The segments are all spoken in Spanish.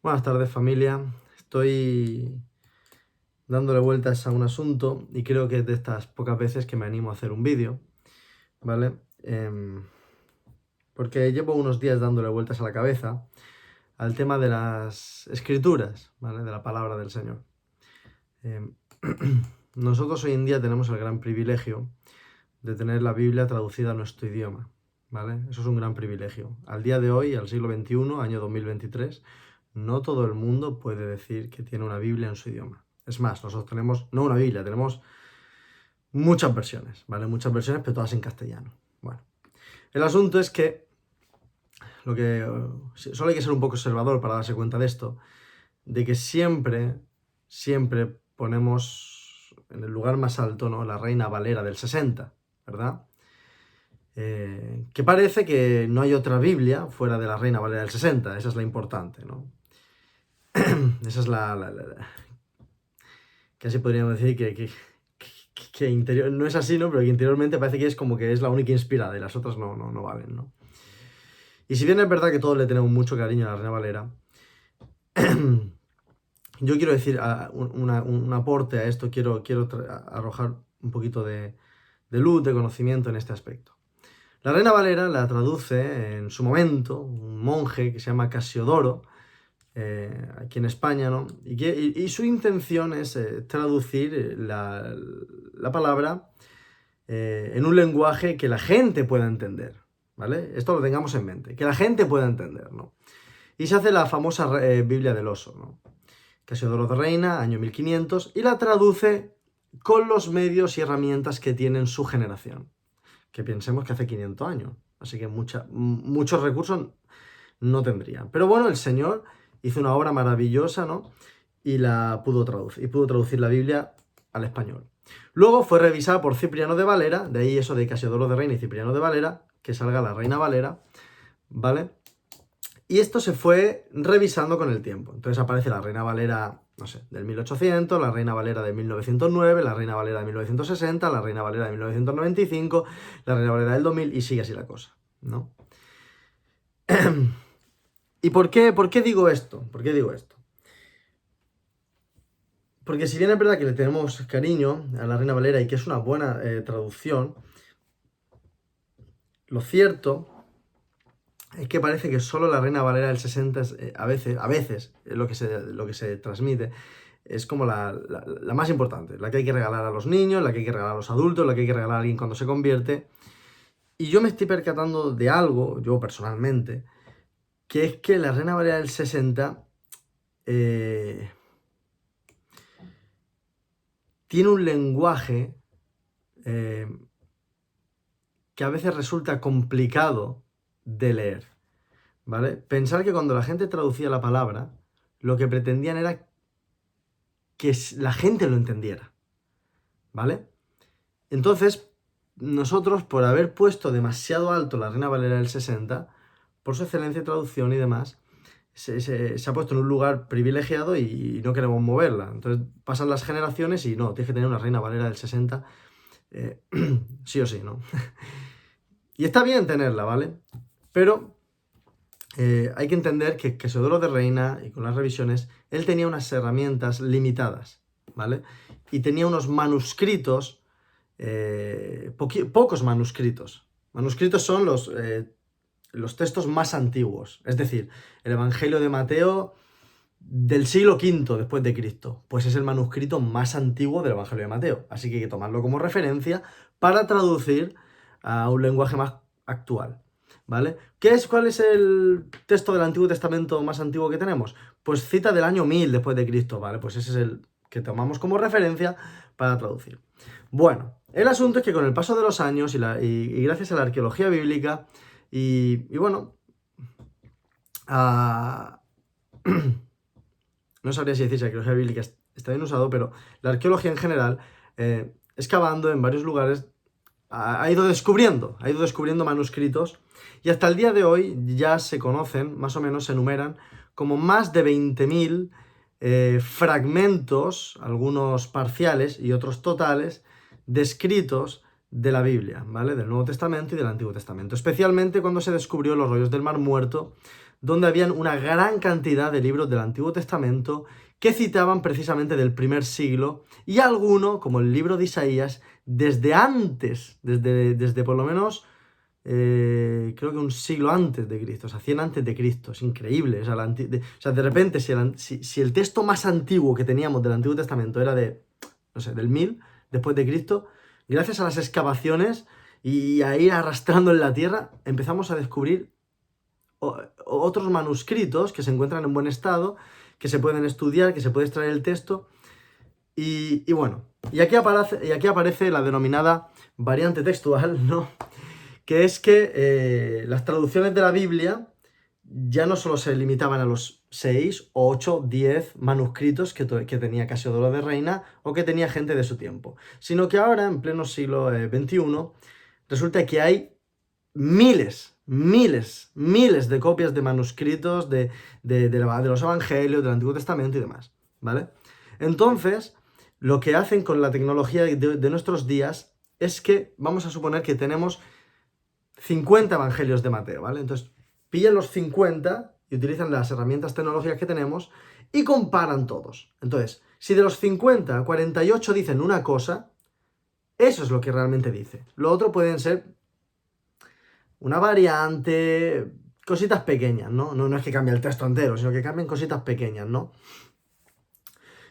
Buenas tardes, familia. Estoy dándole vueltas a un asunto y creo que es de estas pocas veces que me animo a hacer un vídeo, ¿vale? Porque llevo unos días dándole vueltas a la cabeza al tema de las escrituras, ¿vale? De la palabra del Señor. Em, Nosotros hoy en día tenemos el gran privilegio de tener la Biblia traducida a nuestro idioma, ¿vale? Eso es un gran privilegio. Al día de hoy, al siglo XXI, año 2023, no todo el mundo puede decir que tiene una Biblia en su idioma. Es más, nosotros tenemos, no una Biblia, tenemos muchas versiones, ¿vale? Muchas versiones, pero todas en castellano. Bueno, el asunto es que solo hay que ser un poco observador para darse cuenta de esto, de que siempre ponemos en el lugar más alto, ¿no? La Reina Valera del 60, ¿verdad? Que parece que no hay otra Biblia fuera de la Reina Valera del 60, esa es la importante, ¿no? Esa es casi podríamos decir que interior, no es así, ¿no? Pero que interiormente parece que es como que es la única inspirada y las otras no valen, ¿no? Y si bien es verdad que todos le tenemos mucho cariño a la Reina Valera, yo quiero decir un aporte a esto, quiero arrojar un poquito de luz, de conocimiento en este aspecto. La Reina Valera la traduce en su momento un monje que se llama Casiodoro, aquí en España, ¿no? Y su intención es traducir la palabra en un lenguaje que la gente pueda entender, ¿vale? Esto lo tengamos en mente, que la gente pueda entender, ¿no? Y se hace la famosa Biblia del Oso, ¿no? Casiodoro de Reina, año 1500, y la traduce con los medios y herramientas que tiene su generación. Que pensemos que hace 500 años, así que muchos recursos no tendrían. Pero bueno, el Señor hizo una obra maravillosa, ¿no? Y pudo traducir la Biblia al español. Luego fue revisada por Cipriano de Valera, de ahí eso de Casiodoro de Reina y Cipriano de Valera, que salga la Reina Valera, ¿vale? Y esto se fue revisando con el tiempo. Entonces aparece la Reina Valera, no sé, del 1800, la Reina Valera de 1909, la Reina Valera de 1960, la Reina Valera de 1995, la Reina Valera del 2000 y sigue así la cosa, ¿no? ¿Y por qué digo esto? ¿Por qué digo esto? Porque si bien es verdad que le tenemos cariño a la Reina Valera y que es una buena traducción, lo cierto es que parece que solo la Reina Valera del 60 a veces lo que se transmite es como la más importante, la que hay que regalar a los niños, la que hay que regalar a los adultos, la que hay que regalar a alguien cuando se convierte. Y yo me estoy percatando de algo, yo personalmente, que es que la Reina Valera del 60 tiene un lenguaje que a veces resulta complicado de leer, ¿vale? Pensar que cuando la gente traducía la palabra, lo que pretendían era que la gente lo entendiera, ¿vale? Entonces, nosotros, por haber puesto demasiado alto la Reina Valera del 60, por su excelencia de traducción y demás, se ha puesto en un lugar privilegiado y no queremos moverla. Entonces pasan las generaciones y no, tienes que tener una Reina Valera del 60, sí o sí, ¿no? Y está bien tenerla, ¿vale? Pero hay que entender que Casiodoro de Reina, y con las revisiones, él tenía unas herramientas limitadas, ¿vale? Y tenía unos manuscritos, pocos manuscritos. Manuscritos son los textos más antiguos, es decir, el Evangelio de Mateo del siglo V después de Cristo, pues es el manuscrito más antiguo del Evangelio de Mateo, así que hay que tomarlo como referencia para traducir a un lenguaje más actual, ¿vale? ¿Cuál es el texto del Antiguo Testamento más antiguo que tenemos? Pues cita del año 1000 después de Cristo, ¿vale? Pues ese es el que tomamos como referencia para traducir. Bueno, el asunto es que con el paso de los años y gracias a la arqueología bíblica y bueno, no sabría si decir si la arqueología bíblica está bien usado, pero la arqueología en general, excavando en varios lugares, ha ido descubriendo manuscritos y hasta el día de hoy ya se conocen, más o menos se enumeran, como más de 20.000 fragmentos, algunos parciales y otros totales, descritos de la Biblia, ¿vale? Del Nuevo Testamento y del Antiguo Testamento, especialmente cuando se descubrió los rollos del Mar Muerto donde habían una gran cantidad de libros del Antiguo Testamento que citaban precisamente del primer siglo, y alguno, como el libro de Isaías, desde antes, desde por lo menos, creo que un siglo antes de Cristo, o sea, 100 antes de Cristo. Es increíble. O sea, de repente, si el texto más antiguo que teníamos del Antiguo Testamento era no sé, del 1000 después de Cristo, gracias a las excavaciones y a ir arrastrando en la tierra, empezamos a descubrir otros manuscritos que se encuentran en buen estado, que se pueden estudiar, que se puede extraer el texto. Y bueno, y aquí aparece la denominada variante textual, ¿no? Que es que las traducciones de la Biblia ya no solo se limitaban a los 6, 8, 10 manuscritos que tenía Casiodoro de Reina o que tenía gente de su tiempo, sino que ahora, en pleno siglo XXI, resulta que hay miles de copias de manuscritos de los evangelios, del Antiguo Testamento y demás, ¿vale? Entonces, lo que hacen con la tecnología de nuestros días es que vamos a suponer que tenemos 50 evangelios de Mateo, ¿vale? Entonces, pillan los 50 y utilizan las herramientas tecnológicas que tenemos y comparan todos. Entonces, si de los 50, 48 dicen una cosa, eso es lo que realmente dice. Lo otro pueden ser una variante, cositas pequeñas, ¿no? No es que cambie el texto entero, sino que cambien cositas pequeñas, ¿no?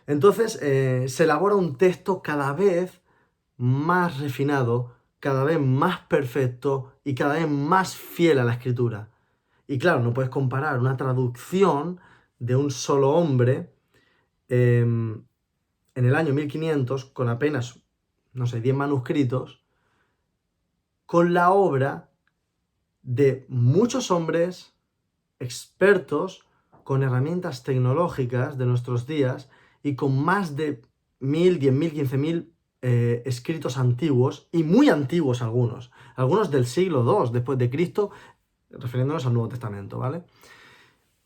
Entonces, se elabora un texto cada vez más refinado, cada vez más perfecto y cada vez más fiel a la escritura. Y claro, no puedes comparar una traducción de un solo hombre en el año 1500 con apenas, no sé, 10 manuscritos, con la obra de muchos hombres expertos con herramientas tecnológicas de nuestros días y con más de 1000, 10.000, 15.000 escritos antiguos, y muy antiguos algunos del siglo II después de Cristo, refiriéndonos al Nuevo Testamento, ¿vale?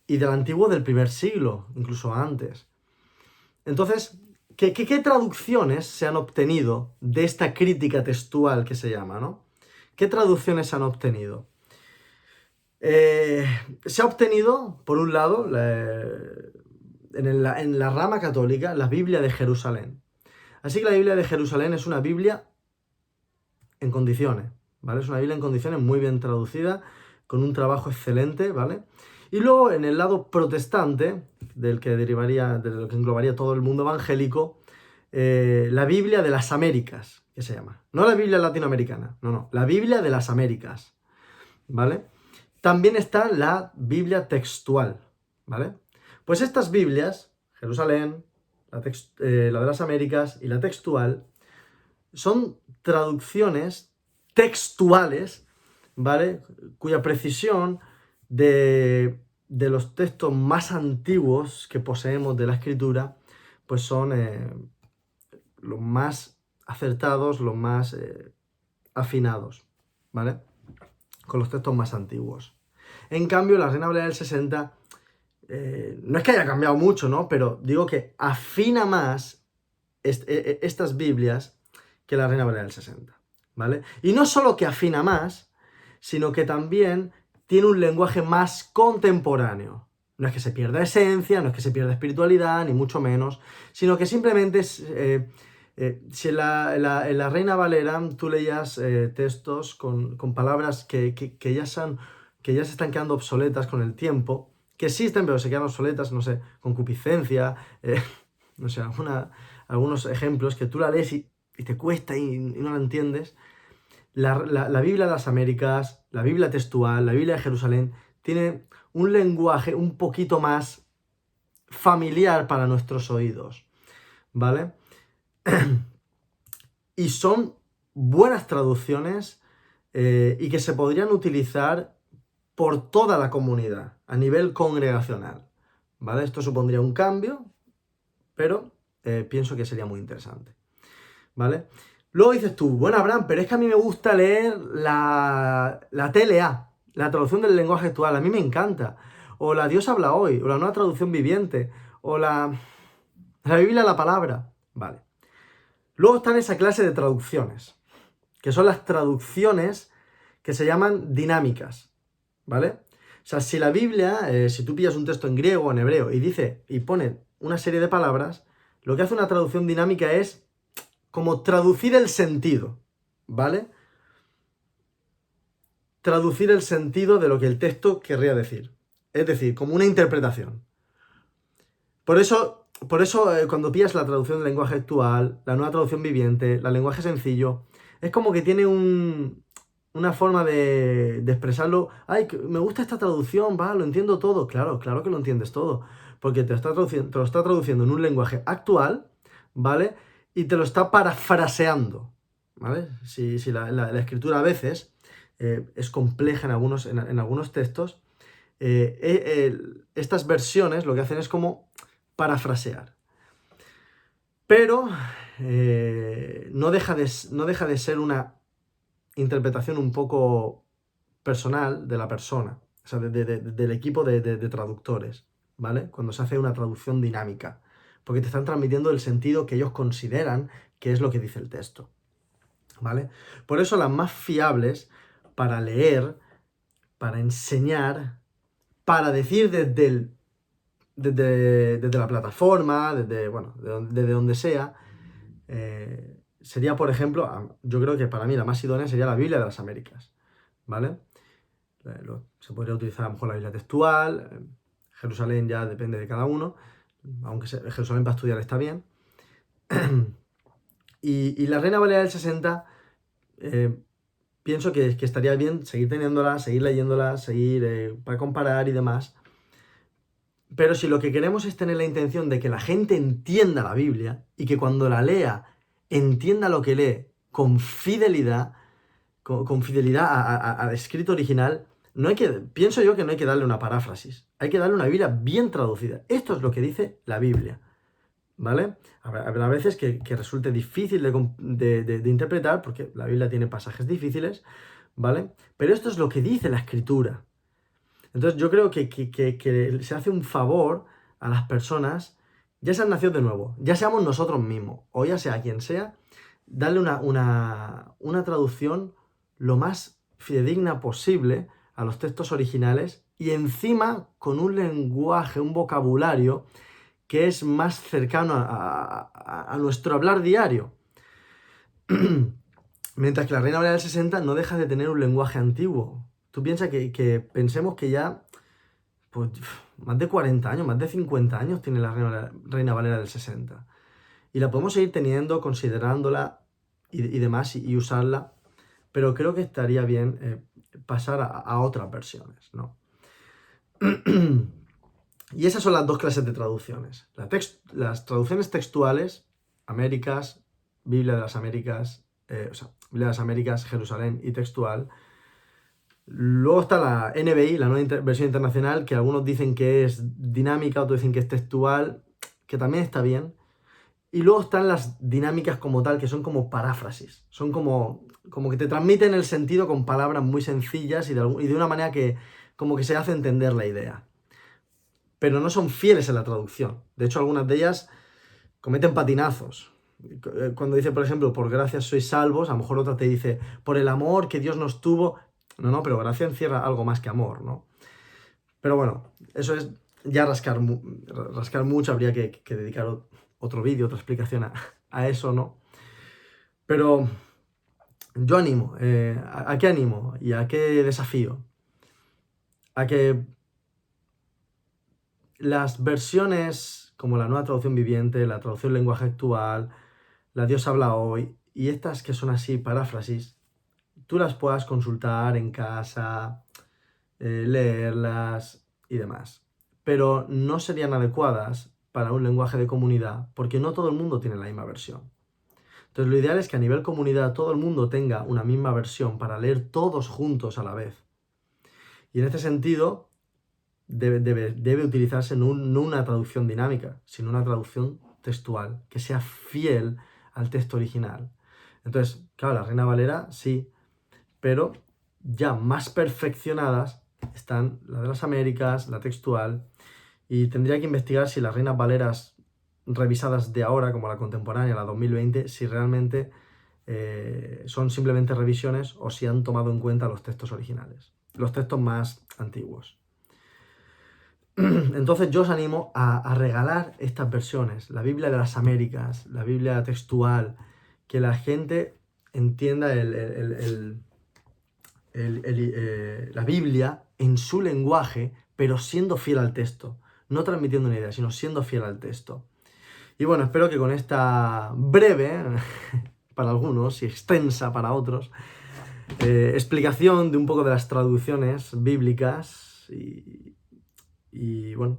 Y del antiguo del primer siglo, incluso antes. Entonces, ¿qué traducciones se han obtenido de esta crítica textual que se llama, ¿no? ¿Qué traducciones se han obtenido? Se ha obtenido, por un lado, en la rama católica, la Biblia de Jerusalén. Así que la Biblia de Jerusalén es una Biblia en condiciones, ¿vale? Es una Biblia en condiciones muy bien traducida, con un trabajo excelente, ¿vale? Y luego, en el lado protestante, de lo que englobaría todo el mundo evangélico, la Biblia de las Américas, que se llama. No la Biblia latinoamericana, no, la Biblia de las Américas, ¿vale? También está la Biblia textual, ¿vale? Pues estas Biblias, Jerusalén, la de las Américas y la textual, son traducciones textuales, ¿vale? Cuya precisión de los textos más antiguos que poseemos de la escritura, pues son los más acertados, los más afinados, ¿vale? Con los textos más antiguos. En cambio, la Reina Valera del 60, no es que haya cambiado mucho, ¿no? Pero digo que afina más estas Biblias que la Reina Valera del 60, ¿vale? Y no solo que afina más, sino que también tiene un lenguaje más contemporáneo. No es que se pierda esencia, no es que se pierda espiritualidad, ni mucho menos, sino que simplemente si en la Reina Valera tú leías textos con palabras que ya se están quedando obsoletas con el tiempo, que existen pero se quedan obsoletas, no sé, concupiscencia, no sé, algunos ejemplos que tú la lees y te cuesta y no la entiendes. La Biblia de las Américas, la Biblia textual, la Biblia de Jerusalén, tiene un lenguaje un poquito más familiar para nuestros oídos, ¿vale? Y son buenas traducciones y que se podrían utilizar por toda la comunidad, a nivel congregacional, ¿vale? Esto supondría un cambio, pero pienso que sería muy interesante, ¿vale? Luego dices tú, bueno, Abraham, pero es que a mí me gusta leer la TLA, la traducción del lenguaje actual, a mí me encanta. O la Dios habla hoy, o la nueva traducción viviente, o la Biblia la palabra. Vale. Luego están esa clase de traducciones, que son las traducciones que se llaman dinámicas, ¿vale? sea, si la Biblia, si tú pillas un texto en griego o en hebreo y pone una serie de palabras, lo que hace una traducción dinámica es como traducir el sentido, ¿vale? Traducir el sentido de lo que el texto querría decir. Es decir, como una interpretación. Por eso cuando pillas la traducción del lenguaje actual, la nueva traducción viviente, el lenguaje sencillo, es como que tiene una forma de expresarlo. Ay, me gusta esta traducción, va, lo entiendo todo. Claro, claro que lo entiendes todo. Porque te lo está traduciendo en un lenguaje actual, ¿vale? Y te lo está parafraseando, ¿vale? Si la escritura a veces es compleja en algunos textos, estas versiones lo que hacen es como parafrasear. Pero no deja de ser una interpretación un poco personal de la persona, o sea, del equipo de traductores, ¿vale? Cuando se hace una traducción dinámica, porque te están transmitiendo el sentido que ellos consideran que es lo que dice el texto, ¿vale? Por eso las más fiables para leer, para enseñar, para decir desde la plataforma, bueno, desde donde sea, sería, por ejemplo, yo creo que para mí la más idónea sería la Biblia de las Américas, ¿vale? Se podría utilizar a lo mejor la Biblia textual, Jerusalén ya depende de cada uno, aunque Jerusalén para estudiar está bien. Y la Reina Valera del 60, pienso que estaría bien seguir teniéndola, seguir leyéndola, seguir para comparar y demás. Pero si lo que queremos es tener la intención de que la gente entienda la Biblia y que cuando la lea entienda lo que lee con fidelidad, con fidelidad al escrito original, pienso yo que no hay que darle una paráfrasis, hay que darle una Biblia bien traducida. Esto es lo que dice la Biblia, ¿vale? Habrá veces que resulte difícil de interpretar, porque la Biblia tiene pasajes difíciles, ¿vale? Pero esto es lo que dice la Escritura. Entonces yo creo que se hace un favor a las personas, ya sean nacidos de nuevo, ya seamos nosotros mismos, o ya sea quien sea, darle una traducción lo más fidedigna posible a los textos originales y encima con un lenguaje, un vocabulario que es más cercano a nuestro hablar diario. Mientras que la Reina Valera del 60 no deja de tener un lenguaje antiguo. Tú piensas que pensemos que ya, pues, más de 40 años, más de 50 años tiene la Reina Valera del 60. Y la podemos seguir teniendo, considerándola y demás, y usarla, pero creo que estaría bien pasar a otras versiones, ¿no? Y esas son las dos clases de traducciones. Las traducciones textuales, Américas, Biblia de las Américas, Biblia de las Américas, Jerusalén y textual. Luego está la NBI, la nueva versión internacional, que algunos dicen que es dinámica, otros dicen que es textual, que también está bien. Y luego están las dinámicas como tal, que son como paráfrasis. Son como que te transmiten el sentido con palabras muy sencillas y de una manera que como que se hace entender la idea. Pero no son fieles en la traducción. De hecho, algunas de ellas cometen patinazos. Cuando dice, por ejemplo, por gracia sois salvos, a lo mejor otra te dice, por el amor que Dios nos tuvo. No, pero gracia encierra algo más que amor, ¿no? Pero bueno, eso es ya rascar mucho, habría que dedicar otro vídeo, otra explicación a eso, ¿no? Pero yo animo, ¿a qué animo? ¿Y a qué desafío? A que las versiones como la nueva traducción viviente, la traducción lenguaje actual, la Dios habla hoy, y estas que son así paráfrasis, tú las puedas consultar en casa, leerlas y demás. Pero no serían adecuadas para un lenguaje de comunidad, porque no todo el mundo tiene la misma versión. Entonces lo ideal es que a nivel comunidad todo el mundo tenga una misma versión para leer todos juntos a la vez. Y en este sentido debe utilizarse no una traducción dinámica, sino una traducción textual, que sea fiel al texto original. Entonces, claro, la Reina Valera sí, pero ya más perfeccionadas están la de las Américas, la textual, y tendría que investigar si las Reinas Valeras revisadas de ahora, como la contemporánea, la 2020, si realmente son simplemente revisiones o si han tomado en cuenta los textos originales, los textos más antiguos. Entonces yo os animo a regalar estas versiones, la Biblia de las Américas, la Biblia textual, que la gente entienda la Biblia en su lenguaje, pero siendo fiel al texto, no transmitiendo una idea, sino siendo fiel al texto. Y bueno, espero que con esta breve, para algunos, y extensa para otros, explicación de un poco de las traducciones bíblicas y bueno,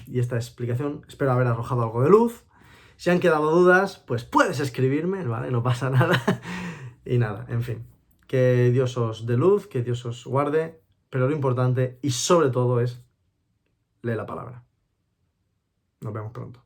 y esta explicación espero haber arrojado algo de luz. Si han quedado dudas, pues puedes escribirme, ¿vale? No pasa nada. Y nada, en fin. Que Dios os dé luz, que Dios os guarde, pero lo importante y sobre todo es leer la palabra. Nos vemos pronto.